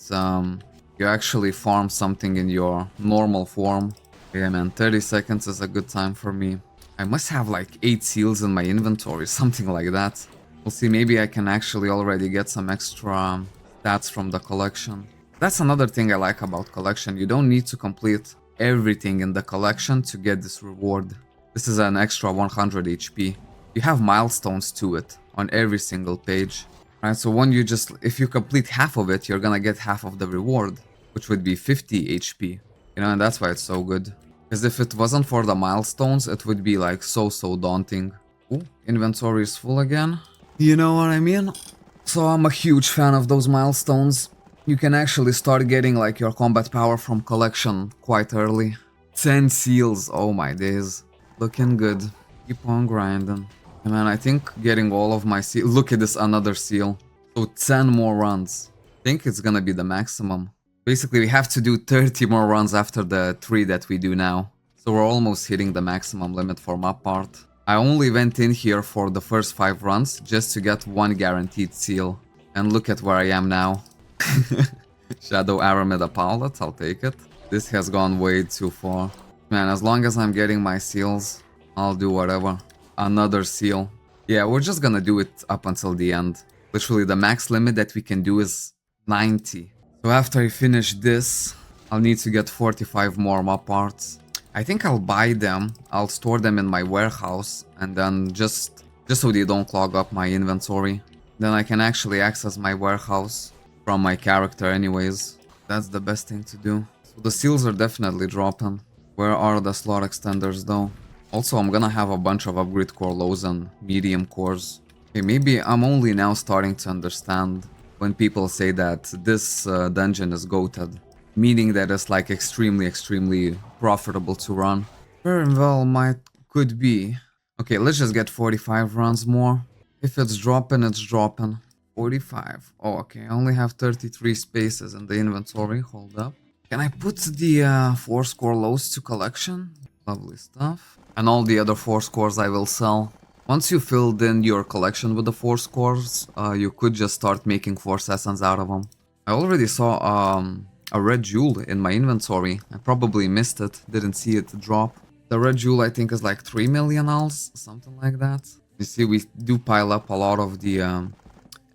A: you actually farm something in your normal form. Yeah man, 30 seconds is a good time for me. I must have like 8 seals in my inventory, something like that. We'll see, maybe I can actually already get some extra stats from the collection. That's another thing I like about collection. You don't need to complete everything in the collection to get this reward. This is an extra 100 HP. You have milestones to it on every single page. Right, so when you just, if you complete half of it, you're gonna get half of the reward, which would be 50 HP. You know, and that's why it's so good. Because if it wasn't for the milestones, it would be like so daunting. Ooh, inventory is full again. You know what I mean? So I'm a huge fan of those milestones. You can actually start getting like your combat power from collection quite early. 10 seals, oh my days. Looking good. Keep on grinding. And man, I think getting all of my seal. Look at this, another seal. So 10 more runs. I think it's gonna be the maximum. Basically, we have to do 30 more runs after the 3 that we do now. So we're almost hitting the maximum limit for my part. I only went in here for the first 5 runs just to get 1 guaranteed seal. And look at where I am now. Shadow Aramid Apaulet, I'll take it. This has gone way too far. Man, as long as I'm getting my seals, I'll do whatever. Another seal. Yeah, we're just gonna do it up until the end. Literally, the max limit that we can do is 90. So after I finish this, I'll need to get 45 more mob parts. I think I'll buy them, I'll store them in my warehouse, and then just so they don't clog up my inventory. Then I can actually access my warehouse from my character anyways. That's the best thing to do. So the seals are definitely dropping. Where are the slot extenders though? Also, I'm gonna have a bunch of upgrade core lows and medium cores. Okay, maybe I'm only now starting to understand when people say that this dungeon is goated. Meaning that it's like extremely profitable to run. Very well could be. Okay, let's just get 45 runs more. If it's dropping, it's dropping. 45. Oh, okay, I only have 33 spaces in the inventory. Hold up. Can I put the 4 score lows to collection? Lovely stuff. And all the other 4 scores I will sell. Once you filled in your collection with the 4 scores, you could just start making Force Essence out of them. I already saw a red jewel in my inventory. I probably missed it, didn't see it drop. The red jewel I think is like 3 million alls, something like that. You see, we do pile up a lot of the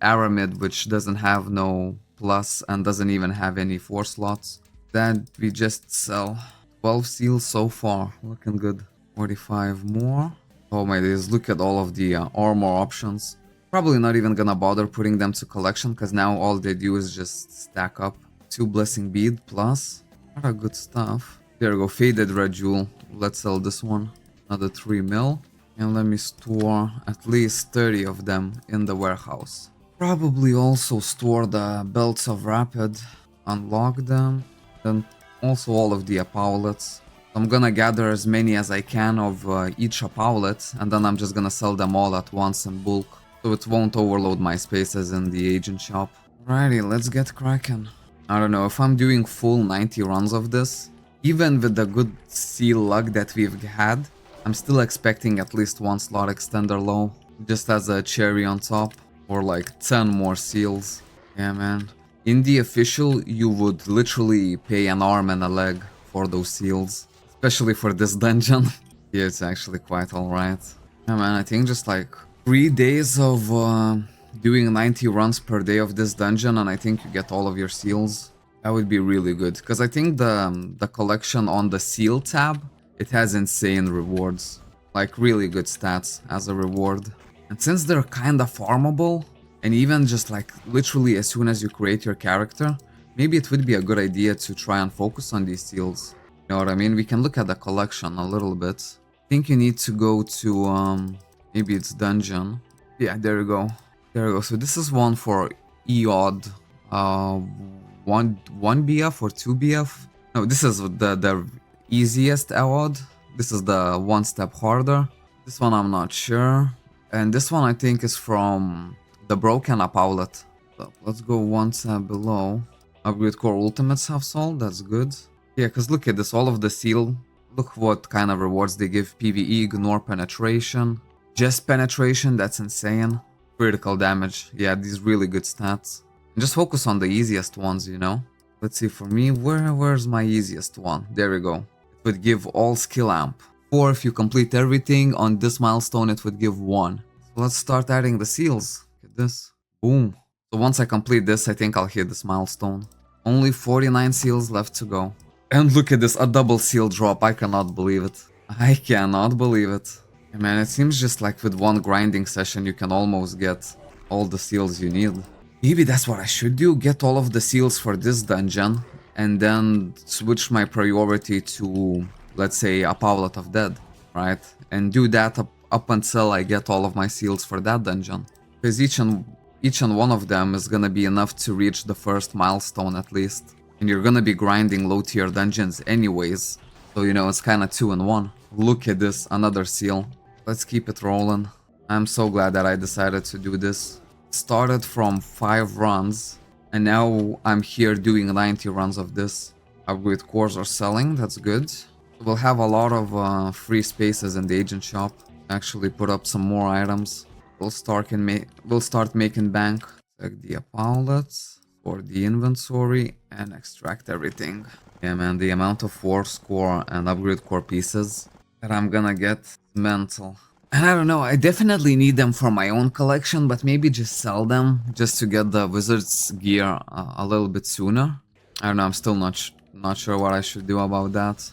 A: Aramid, which doesn't have no plus and doesn't even have any 4 slots. That we just sell. 12 seals so far, looking good. 45 more. Oh my days, look at all of the armor options. Probably not even gonna bother putting them to collection, because now all they do is just stack up. 2 blessing bead plus. What a good stuff. There we go, faded red jewel. Let's sell this one. Another 3 mil. And let me store at least 30 of them in the warehouse. Probably also store the belts of rapid. Unlock them. Then also all of the apaulets. I'm gonna gather as many as I can of each apaulet, and then I'm just gonna sell them all at once in bulk. so it won't overload my spaces in the agent shop. Alrighty, let's get cracking. I don't know, if I'm doing full 90 runs of this, even with the good seal luck that we've had, I'm still expecting at least one slot extender low, just as a cherry on top, or like 10 more seals. Yeah, man. In the official, you would literally pay an arm and a leg for those seals, especially for this dungeon. Yeah, it's actually quite alright. Yeah, man, I think just like 3 days of doing 90 runs per day of this dungeon, and I think you get all of your seals. That would be really good, because I think the collection on the seal tab, it has insane rewards, like really good stats as a reward. And since they're kinda farmable, and even just like literally as soon as you create your character, maybe it would be a good idea to try and focus on these seals. You know what I mean? We can look at the collection a little bit. I think you need to go to maybe it's dungeon. Yeah, there you go. There you go. So this is one for EOD. One BF or 2 BF? No, this is the easiest EOD. This is the one step harder. This one I'm not sure. And this one I think is from the Broken Up Outlet. So let's go one tab below. Upgrade core ultimates have sold, that's good. Yeah, because look at this, all of the seal. Look what kind of rewards they give. PvE, ignore penetration. Just penetration, that's insane. Critical damage, yeah, these really good stats. And just focus on the easiest ones, you know? Let's see, for me, where's my easiest one? There we go. It would give all skill amp. Or if you complete everything on this milestone, it would give 1. So let's start adding the seals. Look at this. Boom. So once I complete this, I think I'll hit this milestone. Only 49 seals left to go. And look at this, a double seal drop. I cannot believe it. I cannot believe it. Yeah, man, it seems just like with one grinding session, you can almost get all the seals you need. Maybe that's what I should do. Get all of the seals for this dungeon. And then switch my priority to, let's say, a Paulet of Dead, right? And do that up until I get all of my seals for that dungeon. Because each and one of them is gonna be enough to reach the first milestone at least. And you're gonna be grinding low tier dungeons anyways. So you know, it's kinda 2 in 1. Look at this, another seal. Let's keep it rolling. I'm so glad that I decided to do this. Started from 5 runs. And now I'm here doing 90 runs of this. Upgrade cores are selling, that's good. We'll have a lot of free spaces in the agent shop. Actually put up some more items. We'll start making bank. Check the outlets for the inventory and extract everything. Yeah, man, the amount of force core and upgrade core pieces that I'm gonna get is mental. And I don't know, I definitely need them for my own collection, but maybe just sell them just to get the wizard's gear a little bit sooner. I don't know, I'm still not sure what I should do about that.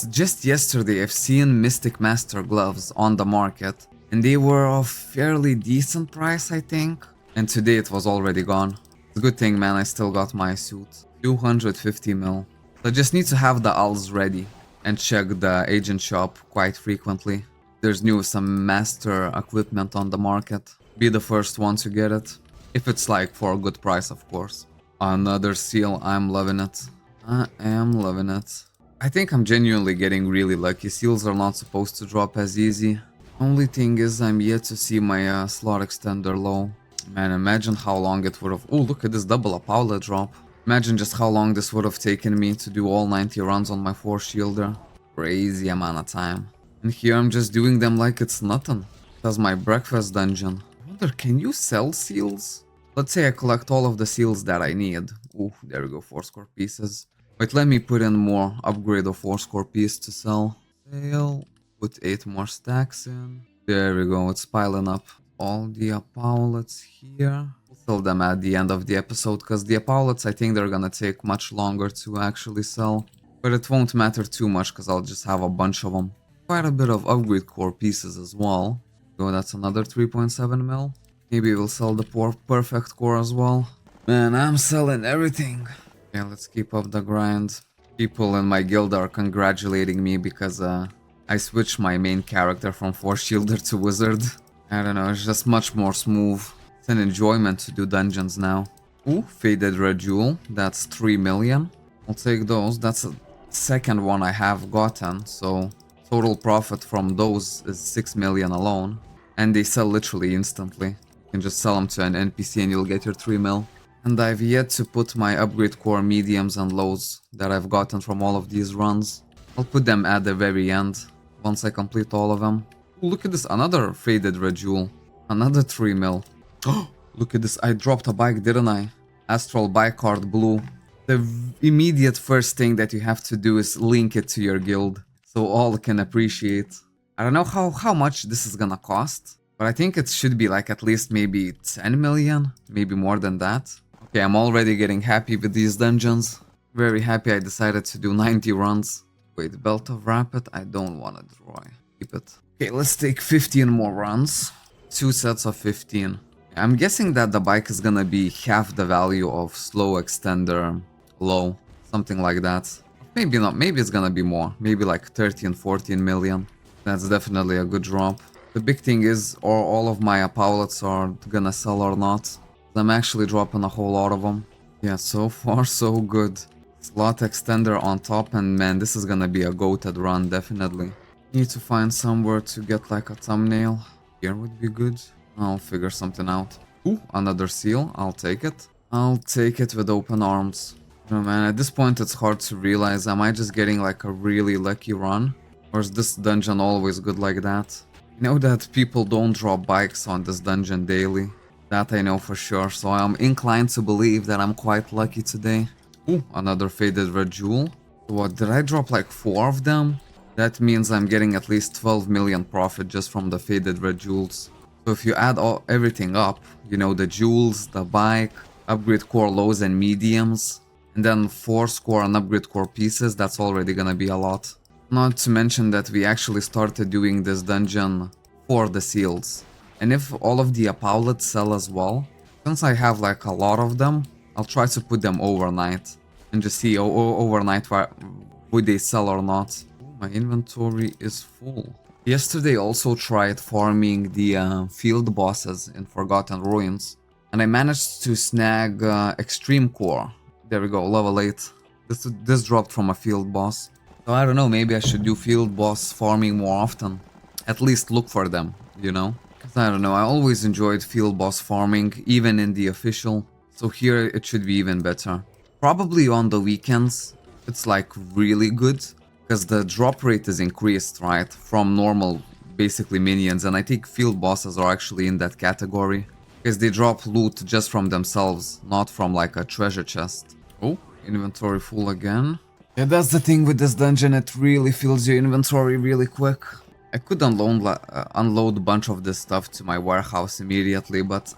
A: Just yesterday I've seen Mystic Master gloves on the market, and they were of fairly decent price, I think. And today it was already gone. It's a good thing, man, I still got my suit. 250 mil. So I just need to have the alls ready and check the agent shop quite frequently. There's some master equipment on the market. Be the first one to get it. If it's like for a good price, of course. Another seal, I'm loving it. I am loving it. I think I'm genuinely getting really lucky. Seals are not supposed to drop as easy. Only thing is I'm yet to see my slot extender low. Man, imagine how long it would have... Oh, look at this double up outlet drop. Imagine just how long this would have taken me to do all 90 runs on my 4 shielder. Crazy amount of time. And here I'm just doing them like it's nothing. That's my breakfast dungeon. I wonder, can you sell seals? Let's say I collect all of the seals that I need. Ooh, there we go, 4 score pieces. Wait, let me put in more upgrade of 4 score piece to sell. Sale. Put 8 more stacks in. There we go, it's piling up. All the Apollets here. We'll sell them at the end of the episode, because the Apollets, I think they're gonna take much longer to actually sell. But it won't matter too much, because I'll just have a bunch of them. Quite a bit of upgrade core pieces as well. So that's another 3.7 mil. Maybe we'll sell the perfect core as well. Man, I'm selling everything. Yeah, let's keep up the grind. People in my guild are congratulating me because I switched my main character from Force Shielder to Wizard. I don't know, it's just much more smooth. It's an enjoyment to do dungeons now. Ooh, Faded Red Jewel, that's 3 million. I'll take those, that's the second one I have gotten, so total profit from those is 6 million alone. And they sell literally instantly. can just sell them to an NPC and you'll get your 3 mil. And I've yet to put my upgrade core mediums and lows that I've gotten from all of these runs. I'll put them at the very end, once I complete all of them. Ooh, look at this, another faded red jewel. Another 3 mil. Oh, look at this, I dropped a bike, didn't I? Astral bike card blue. The immediate first thing that you have to do is link it to your guild, so all can appreciate. I don't know how much this is gonna cost, but I think it should be like at least maybe 10 million, maybe more than that. Okay, I'm already getting happy with these dungeons. Very happy I decided to do 90 runs. Wait, Belt of Rapid, I don't want to draw. Keep it. Okay, let's take 15 more runs. 2 sets of 15. I'm guessing that the bike is gonna be half the value of slow extender low, something like that. Maybe not, maybe it's gonna be more, maybe like 13, 14 million. That's definitely a good drop. The big thing is, or all of my Apollets are gonna sell or not. I'm actually dropping a whole lot of them. Yeah, so far so good. Slot extender on top, and man, this is gonna be a goated run, definitely. Need to find somewhere to get like a thumbnail. Here would be good. I'll figure something out. Ooh, another seal, I'll take it. I'll take it with open arms. Oh man, at this point it's hard to realize, am I just getting like a really lucky run? Or is this dungeon always good like that? I know that people don't drop bikes on this dungeon daily. That I know for sure, so I'm inclined to believe that I'm quite lucky today. Ooh, another faded red jewel. What, did I drop like 4 of them? That means I'm getting at least 12 million profit just from the faded red jewels. So if you add everything up, you know, the jewels, the bike, upgrade core lows and mediums, and then 4 score and upgrade core pieces, that's already gonna be a lot. Not to mention that we actually started doing this dungeon for the seals. And if all of the Apollets sell as well, since I have like a lot of them, I'll try to put them overnight and just see overnight would they sell or not. My inventory is full. Yesterday also tried farming the field bosses in Forgotten Ruins, and I managed to snag Extreme Core. There we go, level 8. This dropped from a field boss. So I don't know, maybe I should do field boss farming more often. At least look for them, you know? Because I don't know, I always enjoyed field boss farming, even in the official. So here it should be even better. Probably on the weekends, it's like really good. Because the drop rate is increased, right? From normal, basically minions. And I think field bosses are actually in that category. Because they drop loot just from themselves, not from like a treasure chest. Oh, inventory full again. Yeah, that's the thing with this dungeon, it really fills your inventory really quick. I could unload a bunch of this stuff to my warehouse immediately, but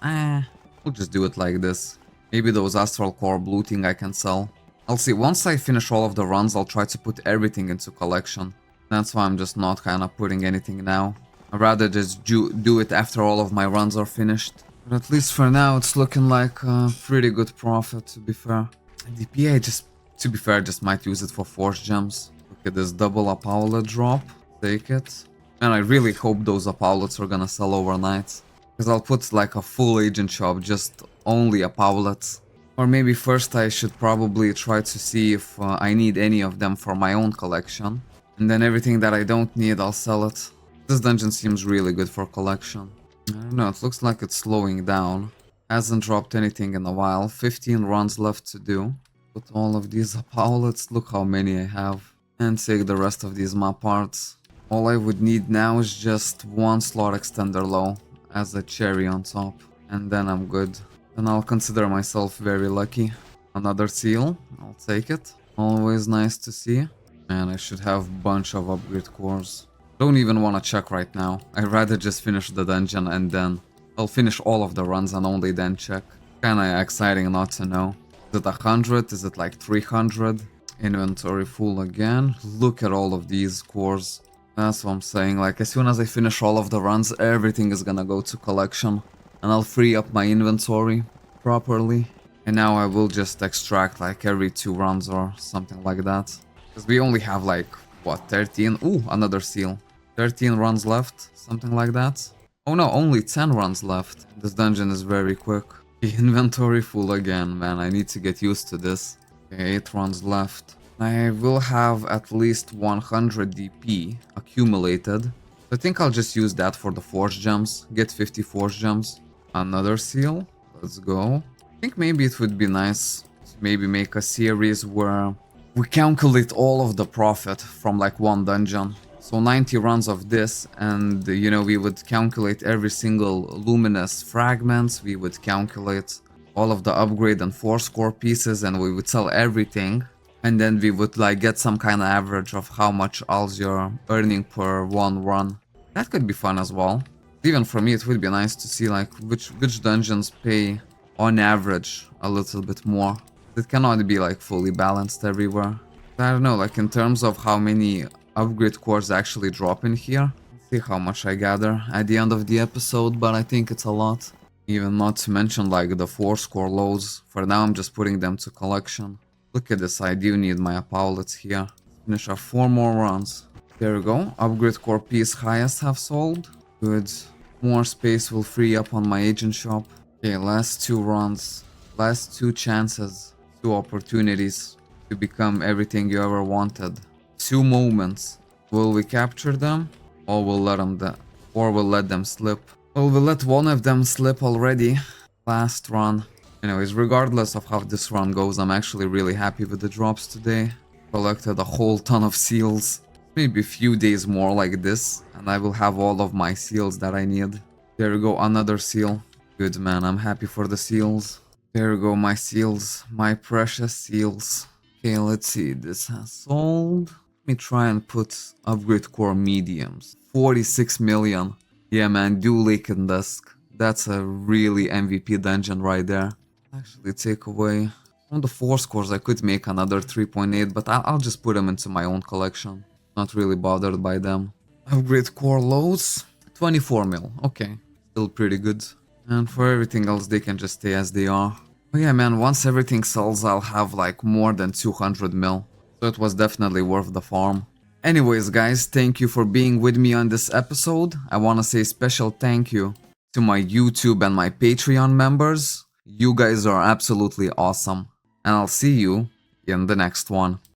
A: we'll just do it like this. Maybe those astral core looting I can sell. I'll see, once I finish all of the runs, I'll try to put everything into collection. That's why I'm just not kind of putting anything now. I'd rather just do it after all of my runs are finished. But at least for now, it's looking like a pretty good profit, to be fair. DP, to be fair, just might use it for force gems. Look at this double Apollo drop. Take it. And I really hope those Apollets are gonna sell overnight. Because I'll put like a full agent shop, just only Apollets. Or maybe first I should probably try to see if I need any of them for my own collection. And then everything that I don't need, I'll sell it. This dungeon seems really good for collection. I don't know, it looks like it's slowing down. Hasn't dropped anything in a while. 15 runs left to do. Put all of these Apollets, look how many I have. And take the rest of these map parts. All I would need now is just 1 slot extender low as a cherry on top. And then I'm good. Then I'll consider myself very lucky. Another seal, I'll take it. Always nice to see. Man, I should have a bunch of upgrade cores. Don't even want to check right now. I'd rather just finish the dungeon and then I'll finish all of the runs and only then check. Kinda exciting not to know. Is it 100? Is it like 300? Inventory full again. Look at all of these cores. That's what I'm saying. Like, as soon as I finish all of the runs, everything is gonna go to collection. And I'll free up my inventory properly. And now I will just extract like every 2 runs or something like that. Because we only have like, what, 13? Ooh, another seal. 13 runs left, something like that. Oh no, only 10 runs left. This dungeon is very quick. Inventory full again, man, I need to get used to this. Okay, 8 runs left. I will have at least 100 DP accumulated. I think I'll just use that for the force gems, get 50 force gems. Another seal. Let's go. I think maybe it would be nice to maybe make a series where we calculate all of the profit from like one dungeon. So 90 runs of this, and you know, we would calculate every single luminous fragments, we would calculate all of the upgrade and 4-score pieces, and we would sell everything. And then we would like get some kind of average of how much alls you're earning per one run. That could be fun as well. Even for me, it would be nice to see like which dungeons pay on average a little bit more. It cannot be like fully balanced everywhere. I don't know, like in terms of how many upgrade cores actually drop in here. Let's see how much I gather at the end of the episode, but I think it's a lot. Even not to mention like the 4-score loads. For now, I'm just putting them to collection. Look at this, I do need my Apollets here. Finish off 4 more runs. There we go, upgrade core piece highest have sold. Good. More space will free up on my agent shop. Okay, last 2 runs. Last 2 chances. 2 opportunities to become everything you ever wanted. 2 moments. Will we capture them? Or we'll let them slip? Well, we'll let one of them slip already. Last run. Anyways, regardless of how this run goes, I'm actually really happy with the drops today. Collected a whole ton of seals. Maybe a few days more like this, and I will have all of my seals that I need. There we go, another seal. Good, man, I'm happy for the seals. There we go, my seals, my precious seals. Okay, let's see, this has sold. Let me try and put upgrade core mediums. 46 million. Yeah, man, do Lake and Dusk. That's a really MVP dungeon right there. Actually, take away on the 4-scores, I could make another 3.8, but I'll just put them into my own collection. Not really bothered by them. Upgrade core loads. 24 mil. Okay. Still pretty good. And for everything else, they can just stay as they are. Oh yeah, man, once everything sells, I'll have like more than 200 mil. So it was definitely worth the farm. Anyways, guys, thank you for being with me on this episode. I want to say special thank you to my YouTube and my Patreon members. You guys are absolutely awesome. And I'll see you in the next one.